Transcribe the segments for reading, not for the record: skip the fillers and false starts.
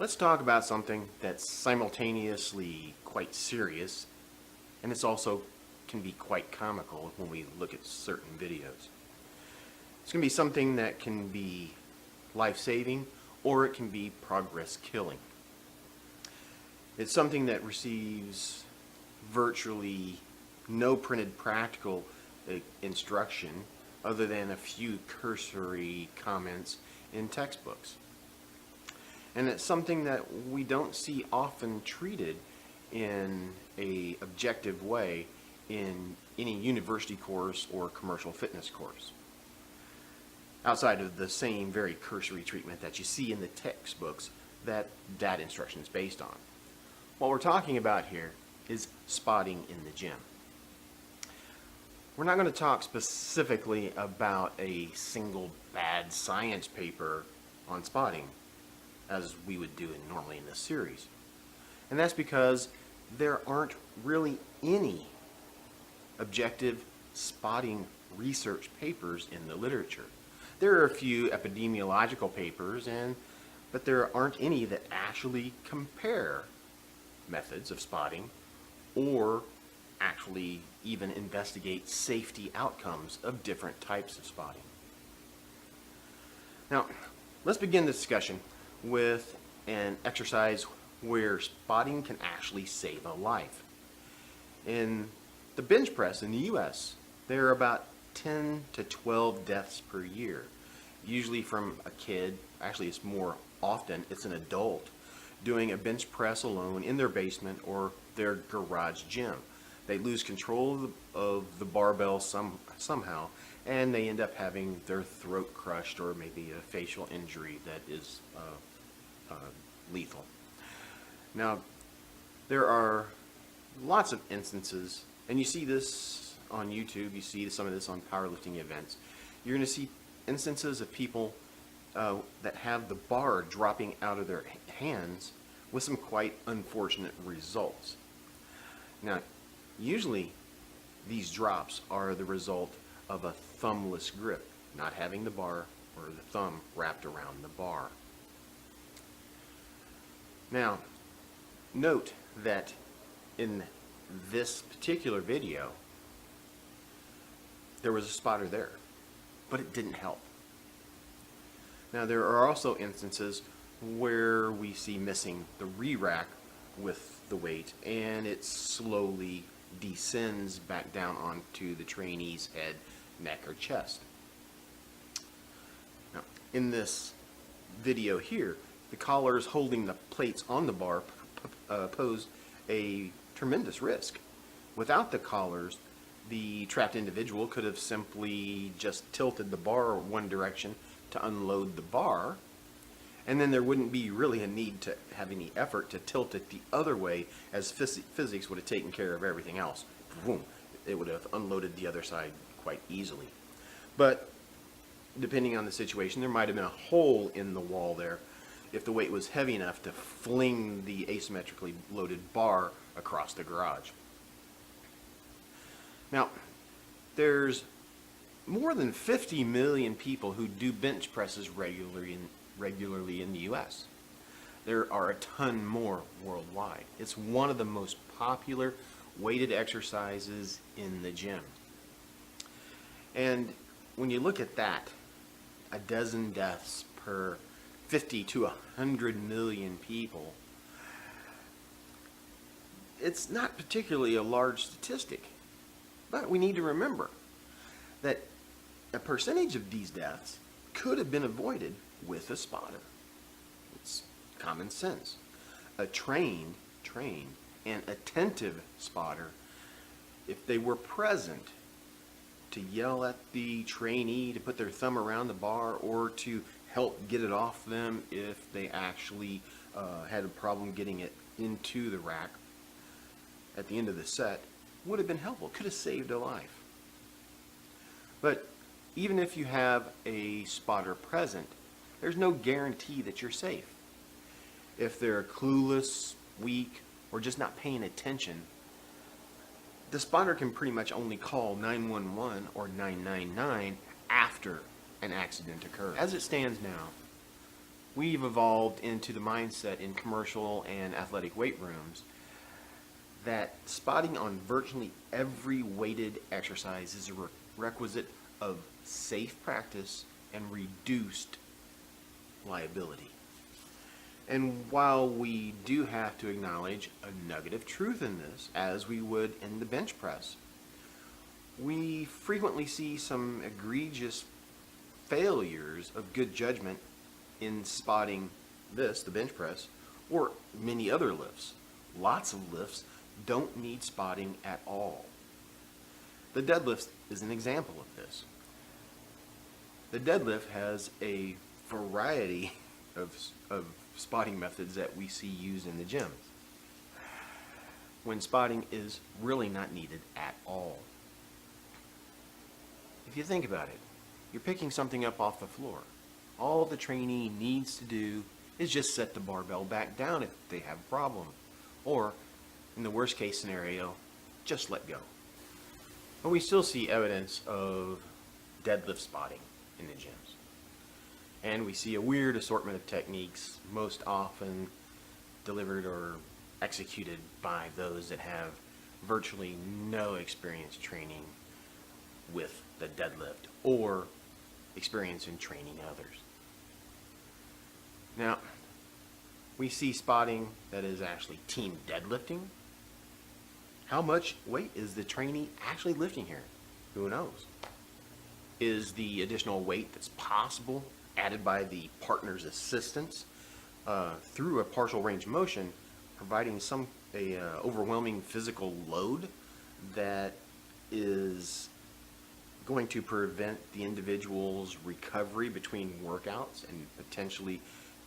Let's talk about something that's simultaneously quite serious, and it's also can be quite comical when we look at certain videos. It's going to be something that can be life-saving, or it can be progress-killing. It's something that receives virtually no printed practical instruction other than a few cursory comments in textbooks. And it's something that we don't see often treated in an objective way in any university course or commercial fitness course, outside of the same very cursory treatment that you see in the textbooks that instruction is based on. What we're talking about here is spotting in the gym. We're not going to talk specifically about a single bad science paper on spotting, as we would do normally in this series. And that's because there aren't really any objective spotting research papers in the literature. There are a few epidemiological papers, but there aren't any that actually compare methods of spotting or actually even investigate safety outcomes of different types of spotting. Now, let's begin the discussion with an exercise where spotting can actually save a life. In the bench press in the US, there are about 10 to 12 deaths per year, usually from a kid. Actually, it's more often it's an adult doing a bench press alone in their basement or their garage gym. They lose control of the barbell somehow, and they end up having their throat crushed or maybe a facial injury that is lethal. Now, there are lots of instances, and you see this on YouTube, you see some of this on powerlifting events. You're going to see instances of people that have the bar dropping out of their hands with some quite unfortunate results. Now, usually these drops are the result of a thumbless grip, not having the bar or the thumb wrapped around the bar. Now, note that in this particular video, there was a spotter there, but it didn't help. Now, there are also instances where we see missing the re-rack with the weight, and it slowly descends back down onto the trainee's head, neck, or chest. Now, in this video here, the collars holding the plates on the bar pose a tremendous risk. Without the collars, the trapped individual could have simply just tilted the bar one direction to unload the bar, and then there wouldn't be really a need to have any effort to tilt it the other way, as physics would have taken care of everything else. Boom, it would have unloaded the other side quite easily. But depending on the situation, there might have been a hole in the wall there if the weight was heavy enough to fling the asymmetrically loaded bar across the garage. Now, there's more than 50 million people who do bench presses regularly in the US. There are a ton more worldwide. It's one of the most popular weighted exercises in the gym. And when you look at that, a dozen deaths per 50 to 100 million people, it's not particularly a large statistic. But we need to remember that a percentage of these deaths could have been avoided with a spotter. It's common sense. A trained and attentive spotter, if they were present to yell at the trainee to put their thumb around the bar or to help get it off them if they actually had a problem getting it into the rack at the end of the set, would have been helpful, could have saved a life. But even if you have a spotter present, there's no guarantee that you're safe. If they're clueless, weak, or just not paying attention, the spotter can pretty much only call 911 or 999 after an accident occurs. As it stands now, we've evolved into the mindset in commercial and athletic weight rooms that spotting on virtually every weighted exercise is a requisite of safe practice and reduced liability. And while we do have to acknowledge a nugget of truth in this, as we would in the bench press, we frequently see some egregious failures of good judgment in spotting this, the bench press, or many other lifts. Lots of lifts don't need spotting at all. The deadlift is an example of this. The deadlift has a variety of spotting methods that we see used in the gym, when spotting is really not needed at all. If you think about it, you're picking something up off the floor. All the trainee needs to do is just set the barbell back down if they have a problem, or in the worst case scenario, just let go. But we still see evidence of deadlift spotting in the gyms. And we see a weird assortment of techniques, most often delivered or executed by those that have virtually no experience training with the deadlift or experience in training others. Now, we see spotting that is actually team deadlifting. How much weight is the trainee actually lifting here? Who knows? Is the additional weight that's possible added by the partner's assistance through a partial range motion providing some overwhelming physical load that is going to prevent the individual's recovery between workouts and potentially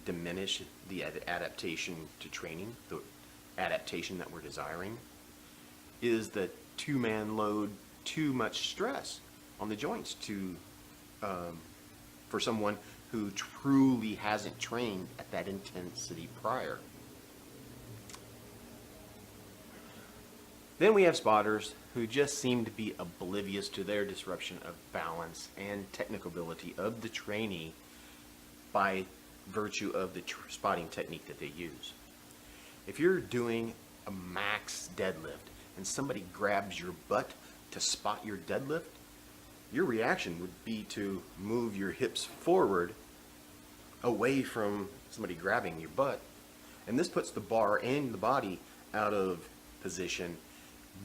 diminish the adaptation to training, the adaptation that we're desiring? Is the two-man load too much stress on the joints for someone who truly hasn't trained at that intensity prior? Then we have spotters who just seem to be oblivious to their disruption of balance and technical ability of the trainee by virtue of the spotting technique that they use. If you're doing a max deadlift and somebody grabs your butt to spot your deadlift, your reaction would be to move your hips forward away from somebody grabbing your butt. And this puts the bar and the body out of position,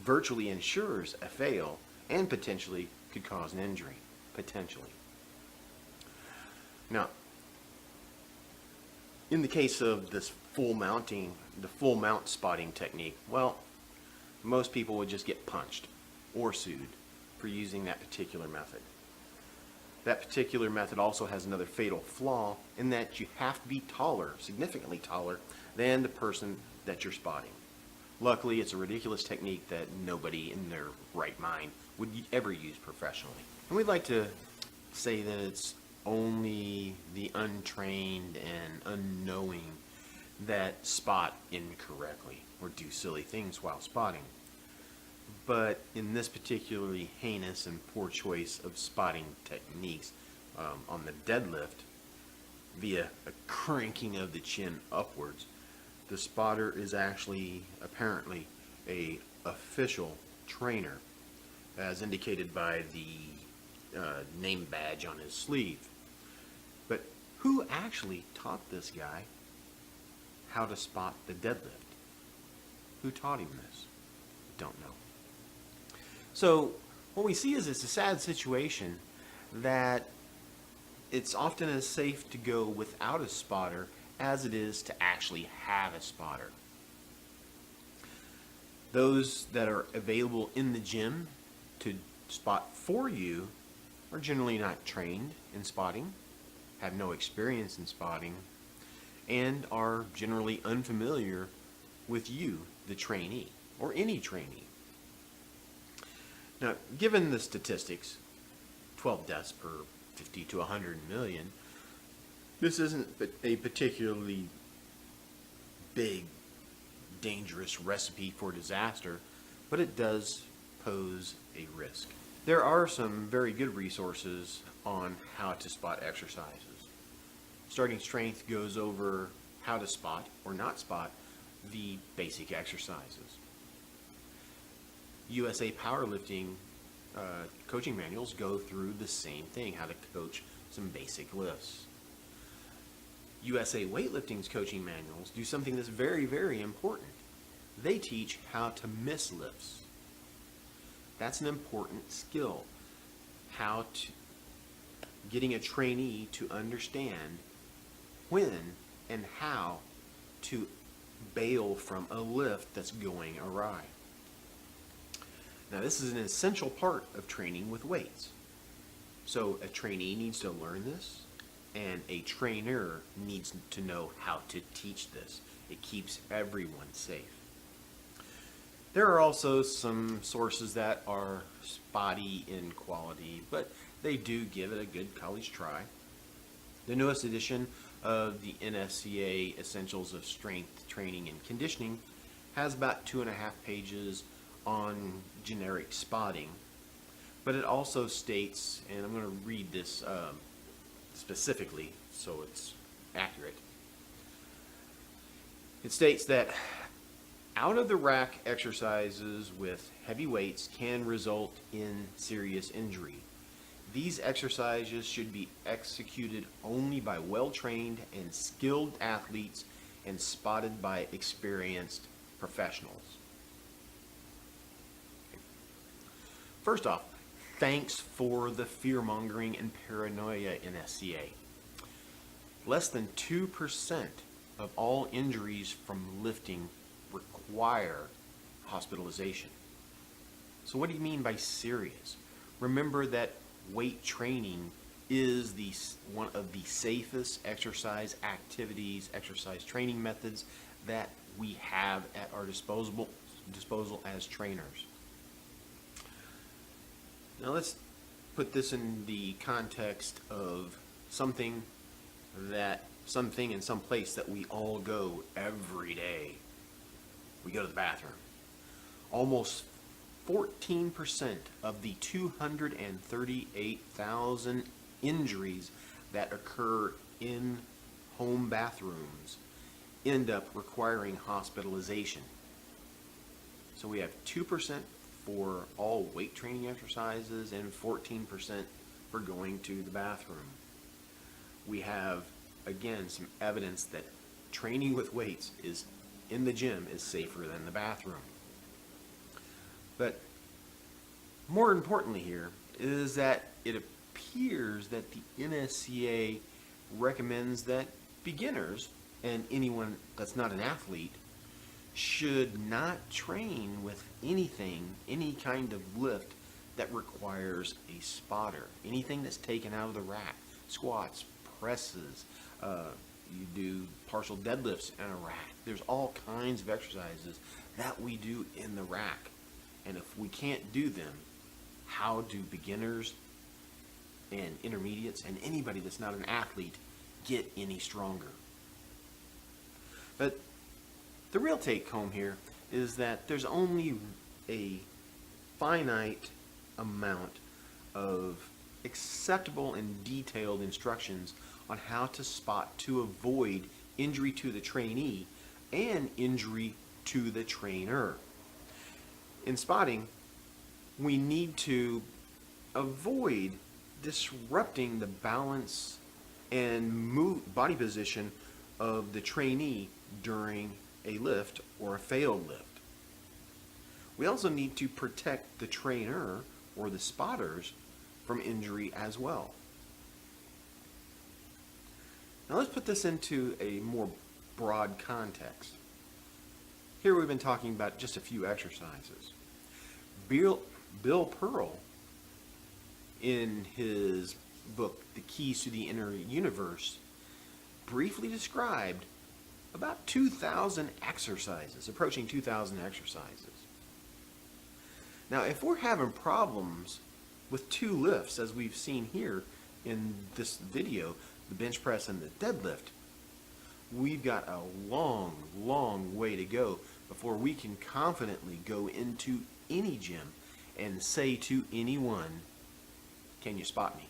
virtually ensures a fail, and potentially could cause an injury. Potentially. Now, in the case of this full mount spotting technique, well, most people would just get punched or sued for using that particular method. That particular method also has another fatal flaw in that you have to be taller, significantly taller, than the person that you're spotting. Luckily, it's a ridiculous technique that nobody in their right mind would ever use professionally. And we'd like to say that it's only the untrained and unknowing that spot incorrectly or do silly things while spotting. But in this particularly heinous and poor choice of spotting techniques on the deadlift, via a cranking of the chin upwards, the spotter is actually apparently a official trainer, as indicated by the name badge on his sleeve. But who actually taught this guy how to spot the deadlift? Who taught him this? Don't know. So what we see is it's a sad situation that it's often as safe to go without a spotter as it is to actually have a spotter. Those that are available in the gym to spot for you are generally not trained in spotting, have no experience in spotting, and are generally unfamiliar with you, the trainee, or any trainee. Now, given the statistics, 12 deaths per 50 to 100 million, this isn't a particularly big, dangerous recipe for disaster, but it does pose a risk. There are some very good resources on how to spot exercises. Starting Strength goes over how to spot or not spot the basic exercises. USA Powerlifting coaching manuals go through the same thing, how to coach some basic lifts. USA Weightlifting's coaching manuals do something that's very, very important. They teach how to miss lifts. That's an important skill. Getting a trainee to understand when and how to bail from a lift that's going awry. Now, this is an essential part of training with weights. So a trainee needs to learn this, and a trainer needs to know how to teach this. It keeps everyone safe. There are also some sources that are spotty in quality, but they do give it a good college try. The newest edition of the NSCA Essentials of Strength Training and Conditioning has about 2.5 pages on generic spotting, but it also states, and I'm going to read this specifically so it's accurate. It states that out of the rack exercises with heavy weights can result in serious injury. These exercises should be executed only by well-trained and skilled athletes and spotted by experienced professionals. First off, thanks for the fear-mongering and paranoia in SCA. Less than 2% of all injuries from lifting require hospitalization. So what do you mean by serious? Remember that weight training is one of the safest exercise activities, exercise training methods that we have at our disposal as trainers. Now let's put this in the context of something in some place that we all go every day. We go to the bathroom. Almost 14% of the 238,000 injuries that occur in home bathrooms end up requiring hospitalization. So we have 2% for all weight training exercises and 14% for going to the bathroom. We have, again, some evidence that training with weights in the gym is safer than the bathroom. But more importantly here is that it appears that the NSCA recommends that beginners and anyone that's not an athlete should not train with any kind of lift that requires a spotter. Anything that's taken out of the rack, squats, presses, you do partial deadlifts in a rack. There's all kinds of exercises that we do in the rack. And if we can't do them, how do beginners and intermediates and anybody that's not an athlete get any stronger? But the real take home here is that there's only a finite amount of acceptable and detailed instructions on how to spot to avoid injury to the trainee and injury to the trainer. In spotting, we need to avoid disrupting the balance and body position of the trainee during a lift or a failed lift. We also need to protect the trainer or the spotters from injury as well. Now let's put this into a more broad context. Here we've been talking about just a few exercises. Bill Pearl, in his book, The Keys to the Inner Universe, briefly described about 2,000 exercises, approaching 2,000 exercises. Now, if we're having problems with two lifts, as we've seen here in this video, the bench press and the deadlift, we've got a long, long way to go before we can confidently go into any gym and say to anyone, "Can you spot me?"